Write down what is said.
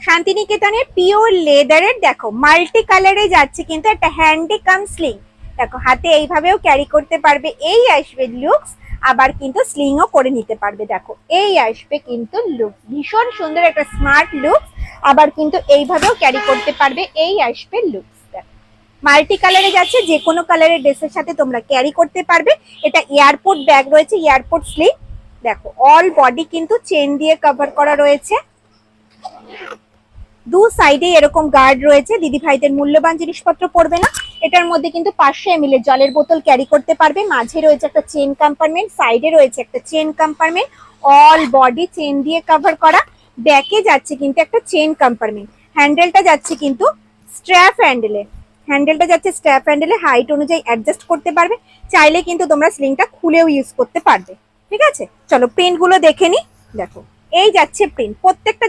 শান্তিনিকেতনের পিওর লেদারের দেখো মাল্টি কালারে যাচ্ছে কিন্তু একটা হ্যান্ডি কাম স্লিং। দেখো হাতে এইভাবেও ক্যারি করতে পারবে, এই আসবে লুকস। আবার কিন্তু স্লিংও করে নিতে পারবে। দেখো এই আসবে কিন্তু লুক, ভীষণ সুন্দর একটা স্মার্ট লুক। আবার কিন্তু এইভাবেও ক্যারি করতে পারবে, এই আসবে লুকস। মাল্টি কালারে যাচ্ছে, যে কোনো কালারের ড্রেসের সাথে তোমরা ক্যারি করতে পারবে। এটা এয়ারপোর্ট ব্যাগ রয়েছে, এয়ারপোর্ট স্লিং। দেখো অল বডি কিন্তু চেন দিয়ে কভার করা রয়েছে, দু সাইডে এরকম গার্ড রয়েছে, দিদি ভাইদের মূল্যবান জিনিসপত্র পড়বে না। এটার মধ্যে কিন্তু 500 ml এর জলের বোতল ক্যারি করতে পারবে। মাঝে রয়েছে একটা চেন কম্পার্টমেন্ট, সাইডে রয়েছে একটা chain compartment, all body chain দিয়ে কভার করা। ব্যাকে যাচ্ছে কিন্তু একটা চেন কম্পার্টমেন্ট। হ্যান্ডেলটা যাচ্ছে কিন্তু স্ট্র্যাপ হ্যান্ডেলে, হ্যান্ডেলটা যাচ্ছে স্ট্র্যাপ হ্যান্ডেলে, হাইট অনুযায়ী অ্যাডজাস্ট করতে পারবে। চাইলে কিন্তু তোমরা স্লিংটা খুলেও ইউজ করতে পারবে। ঠিক আছে, চলো প্রিন্ট গুলো দেখে নি। দেখো এই যাচ্ছে প্রিন্ট, প্রত্যেকটা